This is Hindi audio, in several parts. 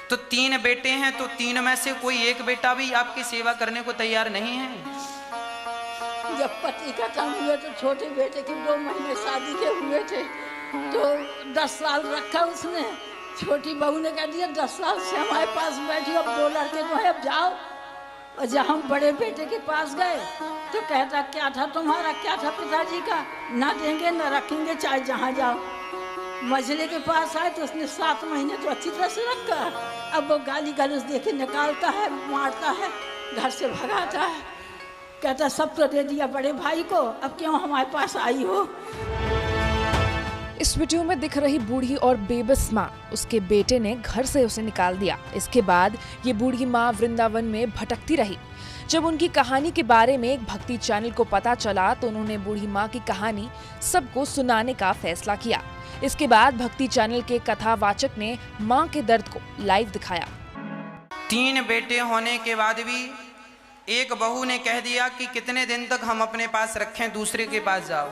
तो 3 बेटे हैं, तो 3 में से कोई एक बेटा भी आपकी सेवा करने को तैयार नहीं है? जब पति खत्म हुए तो छोटे बेटे के 2 महीने शादी के हुए थे, तो 10 साल रखा उसने। छोटी बहू ने कह दिया 10 साल से हमारे पास बैठी, अब 2 लड़के तो है, अब जाओ। और जब हम बड़े बेटे के पास गए तो कहता क्या था तुम्हारा, क्या था पिताजी का, ना देंगे ना रखेंगे, चाहे जहाँ जाओ। मझले के पास आए तो उसने 7 महीने तो अच्छी तरह से रखा। अब वो गाली गलौज देके निकालता है, मारता है, घर से भगाता है, कहता सब तो दे दिया बड़े भाई को, अब क्यों हमारे पास आई हो। इस वीडियो में दिख रही बूढ़ी और बेबस माँ, उसके बेटे ने घर से उसे निकाल दिया। इसके बाद ये बूढ़ी माँ वृंदावन में भटकती रही। जब उनकी कहानी के बारे में एक भक्ति चैनल को पता चला तो उन्होंने बूढ़ी माँ की कहानी सबको सुनाने का फैसला किया। इसके बाद भक्ति चैनल के कथावाचक ने माँ के दर्द को लाइव दिखाया। 3 बेटे होने के बाद भी एक बहू ने कह दिया कि कितने दिन तक हम अपने पास रखें, दूसरे के पास जाओ।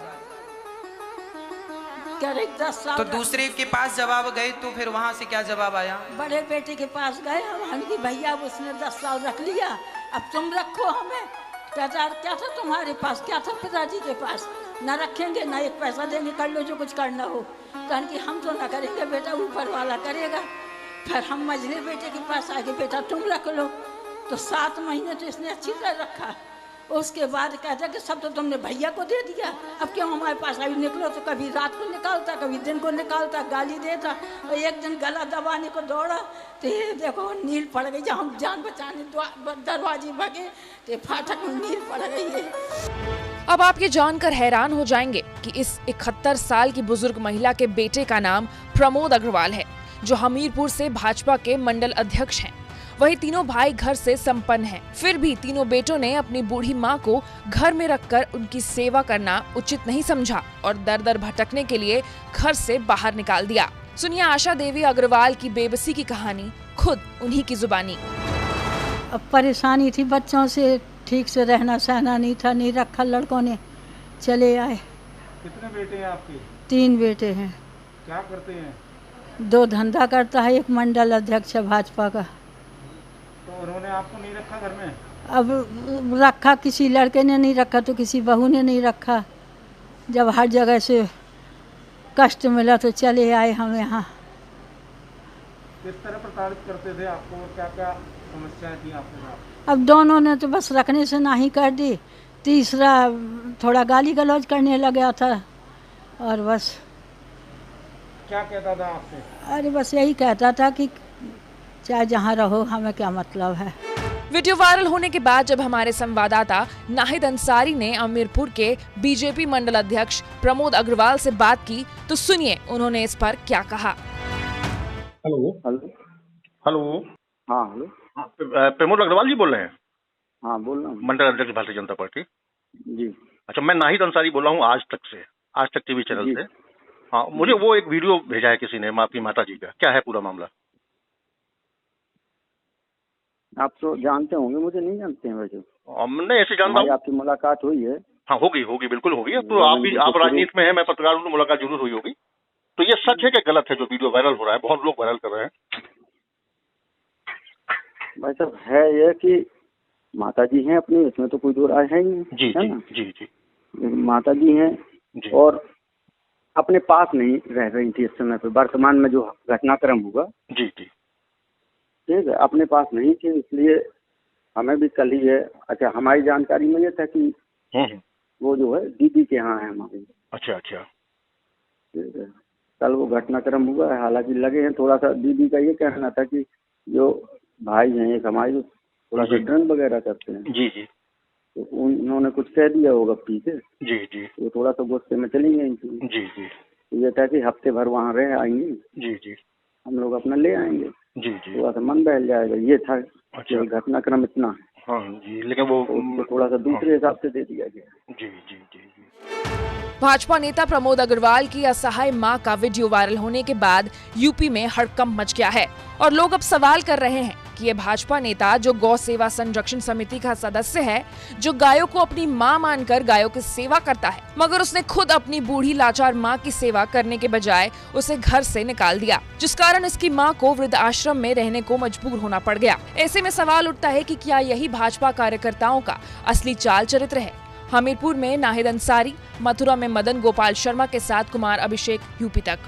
10 साल तो दूसरे के पास जवाब गए तो फिर वहां से क्या जवाब आया? बड़े बेटे के पास गए हम कि भैया उसने 10 साल रख लिया, अब तुम रखो हमें। कहता क्या था तुम्हारे पास, क्या था पिताजी के पास, ना रखेंगे ना एक पैसा देंगे, कर लो जो कुछ करना हो। कहन कि हम तो ना करेंगे बेटा, ऊपर वाला करेगा। फिर हम मझले बेटे के पास आके बेटा तुम रख लो। तो 7 महीने तो इसने अच्छी तरह रखा। उसके बाद कहता कि सब तो तुमने भैया को दे दिया, अब क्यों हमारे पास आई। निकलो तो कभी रात को निकालता, कभी दिन को निकालता, गाली देता। और एक दिन गला दबाने को दौड़ा तो ये देखो नील पड़ गई। जब हम जान बचाने दरवाजे भगे तो फाटक में नील पड़ गई है। अब आप ये जानकर हैरान हो जाएंगे कि इस 71 साल की बुजुर्ग महिला के बेटे का नाम प्रमोद अग्रवाल है, जो हमीरपुर से भाजपा के मंडल अध्यक्ष हैं। वही तीनों भाई घर से संपन्न हैं। फिर भी तीनों बेटों ने अपनी बूढ़ी माँ को घर में रखकर उनकी सेवा करना उचित नहीं समझा और दर दर भटकने के लिए घर से बाहर निकाल दिया। सुनिए आशा देवी अग्रवाल की बेबसी की कहानी खुद उन्हीं की जुबानी। अब परेशानी थी बच्चों से, ठीक से रहना सहना नहीं था, नहीं रखा लड़कों ने, चले आए। कितने बेटे हैं आपके? 3 बेटे हैं। क्या करते हैं? 2 धंधा करता है, एक मंडल अध्यक्ष है भाजपा का। तो उन्होंने आपको नहीं रखा घर में? अब रखा, किसी लड़के ने नहीं रखा तो किसी बहू ने नहीं रखा। जब हर जगह से कष्ट मिला तो चले आए हम यहाँ। किस तरह प्रताड़ित करते थे आपको और क्या क्या समस्याएं थी आपके साथ? अब दोनों ने तो बस रखने से ना ही कर दी, तीसरा थोड़ा गाली गलौज करने लगा था। और बस क्या कहता था आपसे? अरे बस यही कहता था कि चाहे जहाँ रहो, हमें क्या मतलब है। वीडियो वायरल होने के बाद जब हमारे संवाददाता नाहिद अंसारी ने हमीरपुर के बीजेपी मंडल अध्यक्ष प्रमोद अग्रवाल से बात की तो सुनिए उन्होंने इस पर क्या कहा। Hello hello hello. हाँ हेलो। प्रमोद अग्रवाल जी बोल रहे हैं? हाँ बोल रहा हूँ। मंडल अध्यक्ष भारतीय जनता पार्टी। जी। अच्छा, मैं नाहिद अंसारी बोल रहा हूँ आज तक टीवी चैनल से। हाँ, मुझे वो एक वीडियो भेजा है किसी ने आपकी माता जी का, क्या है पूरा मामला? आप तो जानते होंगे, मुझे नहीं जानते हैं वैसे। नहीं ऐसे जानता हूँ। आपकी मुलाकात हुई है? हाँ होगी बिल्कुल होगी। अब तो आप राजनीति में है, मैं पत्रकार हूँ, मुलाकात जरूर हुई होगी। तो ये सच है कि गलत है जो वीडियो वायरल हो रहा है? बहुत लोग वायरल कर रहे हैं। भाई साहब है ये कि माता जी हैं अपनी, इसमें तो कोई दो राय है ही नहीं। जी है जी, ना? जी जी। माता जी हैं जी। और अपने पास नहीं रह रही थी इस समय पे, वर्तमान में जो घटनाक्रम हुआ। जी जी। ठीक है, अपने पास नहीं थी, इसलिए हमें भी कल ही है। अच्छा, हमारी जानकारी में ये था कि वो जो है दीदी के यहाँ है हमारे। अच्छा अच्छा। ठीक है, कल वो घटनाक्रम हुआ है। हालांकि लगे हैं थोड़ा सा, दीदी का ये कहना था कि जो भाई हैं एक हमारे, थोड़ा सा ड्रंक वगैरह करते हैं। जी जी। तो उन्होंने कुछ कह दिया होगा पी के। जी जी। वो थोड़ा सा गुस्से में चली गई थी। जी जी। तो ये था कि हफ्ते भर वहाँ रह आएंगे। जी जी। हम लोग अपना ले आएंगे। जी जी। थोड़ा सा मन बहल जाएगा, ये था। अच्छा। घटनाक्रम इतना है। हाँ जी, लेकिन वो तो थोड़ा सा दूसरे हिसाब से दे दिया गया। जी जी जी जी। भाजपा नेता प्रमोद अग्रवाल की असहाय मां का वीडियो वायरल होने के बाद यूपी में हड़कंप मच गया है और लोग अब सवाल कर रहे हैं कि कि ये भाजपा नेता जो गौ सेवा संरक्षण समिति का सदस्य है, जो गायों को अपनी मां मानकर गायों की सेवा करता है, मगर उसने खुद अपनी बूढ़ी लाचार मां की सेवा करने के बजाय उसे घर से निकाल दिया, जिस कारण इसकी मां को वृद्ध आश्रम में रहने को मजबूर होना पड़ गया। ऐसे में सवाल उठता है कि क्या यही भाजपा कार्यकर्ताओं का असली चाल चरित्र है? हमीरपुर में नाहिद अंसारी, मथुरा में मदन गोपाल शर्मा के साथ कुमार अभिषेक, यूपी तक।